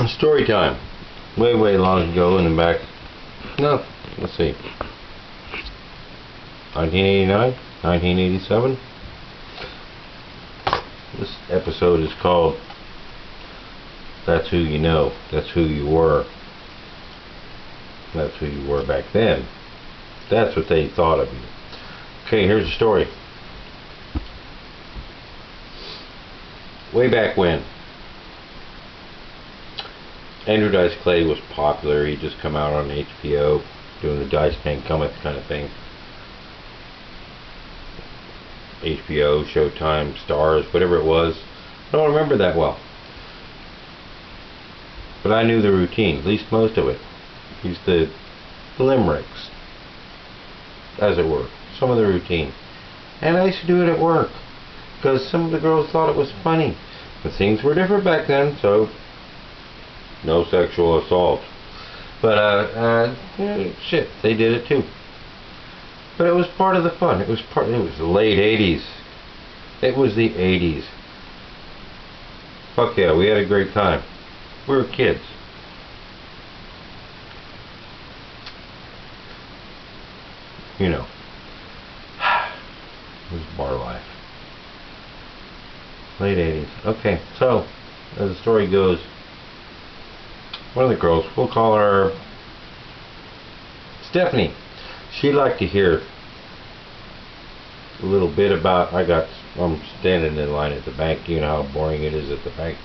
Story time. Way, way long ago in the back. No, let's see. 1989? 1987? This episode is called That's Who You Know. That's Who You Were. That's who you were back then. That's what they thought of you. Okay, here's the story. Way back when, Andrew Dice Clay was popular. He'd just come out on HBO doing the Dice Tank Cometh kind of thing. HBO, Showtime, Stars, whatever it was. I don't remember that well. But I knew the routine, at least most of it. Used the limericks, as it were. Some of the routine. And I used to do it at work. Because some of the girls thought it was funny. But things were different back then, so no sexual assault. But, shit, they did it too. But it was part of the fun. It was the late 80s. It was the 80s. Fuck yeah, we had a great time. We were kids. You know. It was bar life. Late 80s. Okay, so, as the story goes, one of the girls, we'll call her Stephanie. She'd like to hear a little bit about, I'm standing in line at the bank, you know how boring it is at the bank.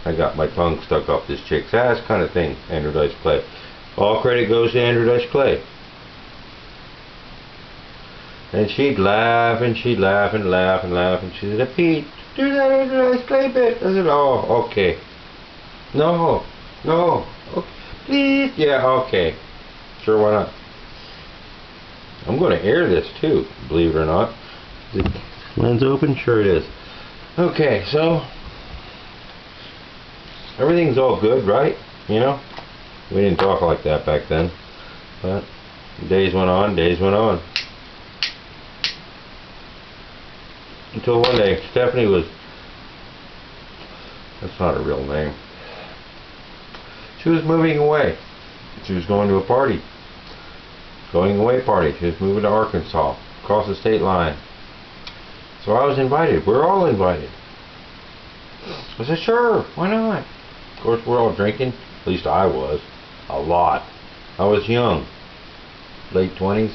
I got my tongue stuck up this chick's ass kind of thing, Andrew Dice Clay. All credit goes to Andrew Dice Clay. And she'd laugh and she'd laugh and laugh and laugh and she said, Pete, do that Andrew Dice Clay bit. I said, oh, okay. No, okay. Please, yeah, okay. Sure, why not? I'm going to air this too, believe it or not. Is the lens open? Sure it is. Okay, so everything's all good, right? You know? We didn't talk like that back then. But days went on, days went on. Until one day, Stephanie was... That's not a real name. She was moving away. She was going to a party. Going away party. She was moving to Arkansas, across the state line. So I was invited. We're all invited. I said, sure, why not? Of course, we're all drinking. At least I was. A lot. I was young. Late 20s.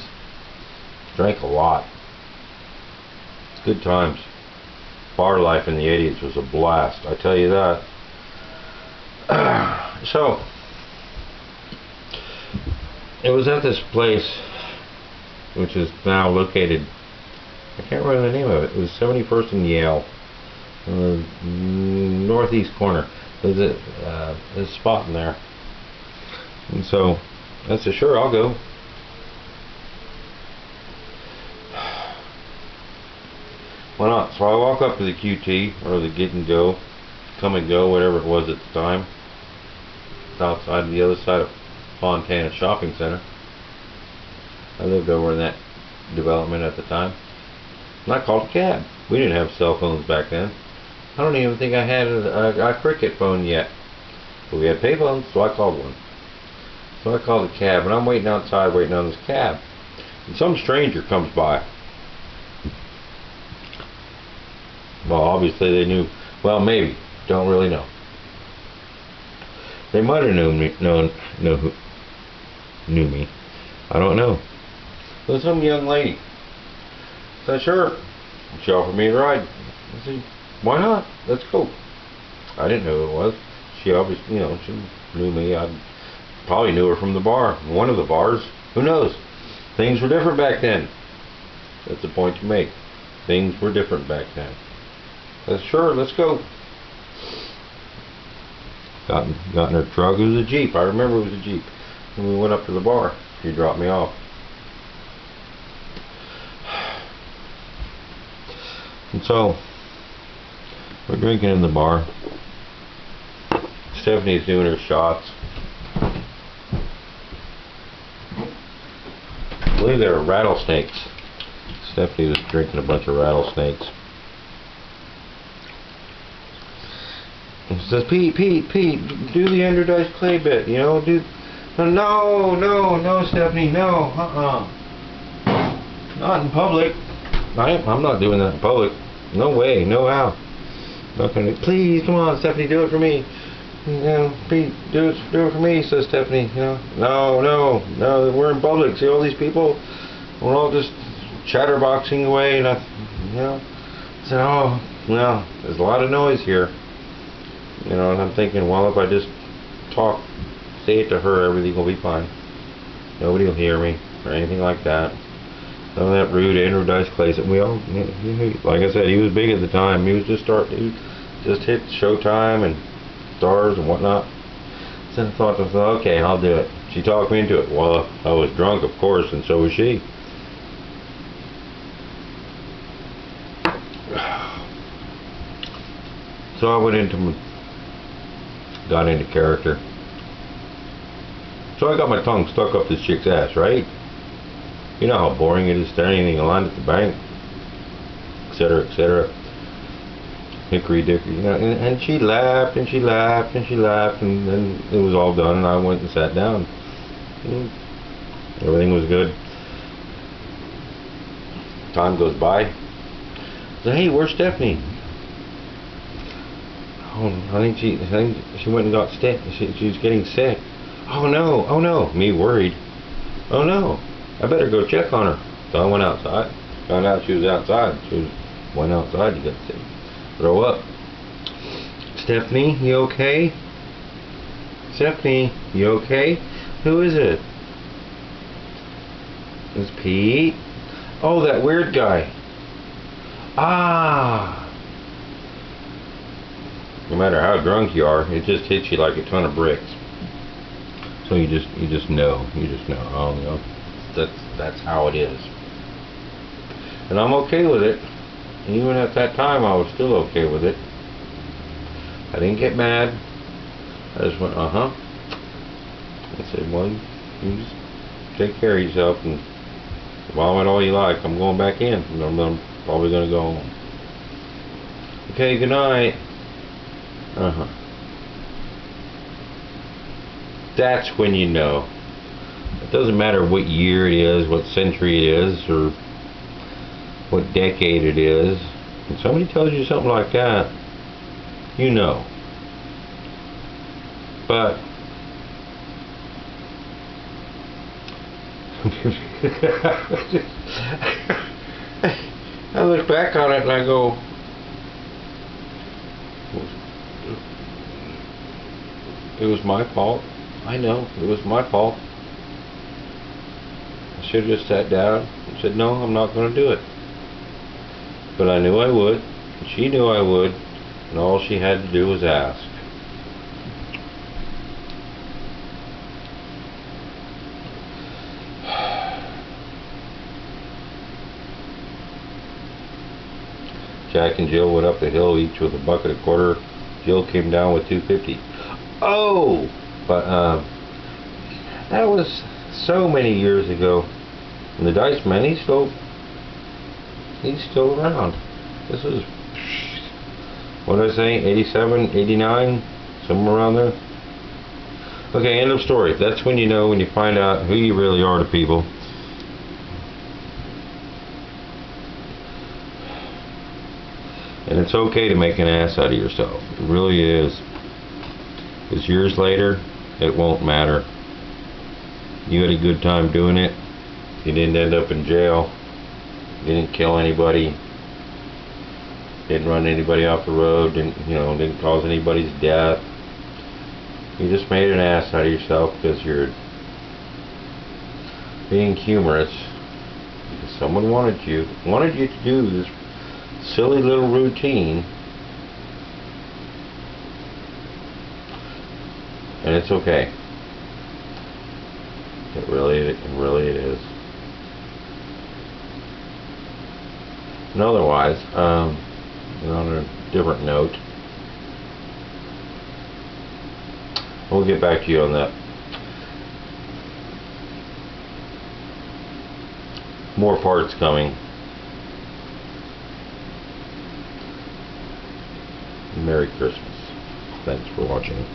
Drank a lot. It's good times. Bar life in the 80s was a blast. I tell you that. So, it was at this place, which is now located, I can't remember the name of it. It was 71st and Yale, northeast corner. There's a spot in there, and so I said, sure, I'll go. Why not? So I walk up to the QT, or the Get and Go, Come and Go, whatever it was at the time. It's outside the other side of Fontana Shopping Center. I lived over in that development at the time. And I called a cab. We didn't have cell phones back then. I don't even think I had a Cricket phone yet. But we had pay phones, so I called one. So I called a cab, and I'm waiting outside, waiting on this cab. And some stranger comes by. Well, obviously they knew. Well, maybe. Don't really know. They might have knew me. I don't know. It was some young lady. I said, sure. She offered me a ride. I said, why not? Let's go. I didn't know who it was. She obviously, she knew me. I probably knew her from the bar. One of the bars. Who knows? Things were different back then. That's the point to make. Things were different back then. I said, sure, let's go. Got in her truck. It was a Jeep. I remember it was a Jeep. And we went up to the bar. She dropped me off. And so, we're drinking in the bar. Stephanie's doing her shots. I believe they were rattlesnakes. Stephanie was drinking a bunch of rattlesnakes. And she says, Pete, do the underdiced clay bit, you know, do... No, Stephanie, no, Not in public. I'm not doing that in public. No way, no how. Not gonna, please, come on, Stephanie, do it for me. You know, Pete, do it for me, says Stephanie, you know. No, we're in public, see all these people? We're all just chatterboxing away, and you know. I said, oh, well, there's a lot of noise here. You know, and I'm thinking, well, if I just talk, say it to her, everything will be fine. Nobody will hear me, or anything like that. None of that rude Andrew Dice Clay. We all, like I said, he was big at the time. He was just he just hit Showtime and Stars and whatnot. So I thought, okay, I'll do it. She talked me into it. Well, I was drunk, of course, and so was she. So I got into character. So I got my tongue stuck up this chick's ass, right? You know how boring it is standing in line at the bank, etc. Hickory dickory, you know, and she laughed and she laughed and she laughed, and then it was all done, and I went and sat down. And everything was good. Time goes by. I said, hey, where's Stephanie? Oh, I think she went and got sick. She was getting sick. Oh no, me worried. Oh no, I better go check on her. So I went outside. Found out she was outside. Went outside to get sick. Throw up. Stephanie, you okay? Stephanie, you okay? Who is it? It's Pete. Oh, that weird guy. Ah. No matter how drunk you are, it just hits you like a ton of bricks. So you just know. Oh, you know, that's how it is. And I'm okay with it. And even at that time, I was still okay with it. I didn't get mad. I just went, I said, well, you just take care of yourself and vomit all you like. I'm going back in. I'm probably going to go home. Okay, good night. That's when you know. It doesn't matter what year it is, what century it is, or what decade it is. When somebody tells you something like that, you know. But I look back on it and I go, it was my fault. I know, it was my fault. I should have just sat down and said, no, I'm not going to do it. But I knew I would, and she knew I would, and all she had to do was ask. Jack and Jill went up the hill, each with a bucket of quarter. Jill came down with $2.50. Oh! But, that was so many years ago. And the Dice Man, he's still around. This is, what did I say, 87, 89, somewhere around there. Okay, end of story. That's when you know, when you find out who you really are to people. And it's okay to make an ass out of yourself. It really is. Because years later, it won't matter. You had a good time doing it. You didn't end up in jail. You didn't kill anybody. Didn't run anybody off the road. Didn't cause anybody's death. You just made an ass out of yourself because you're being humorous. Because someone wanted you to do this silly little routine. And it's okay. It really is. And otherwise, on a different note, we'll get back to you on that. More parts coming. Merry Christmas. Thanks for watching.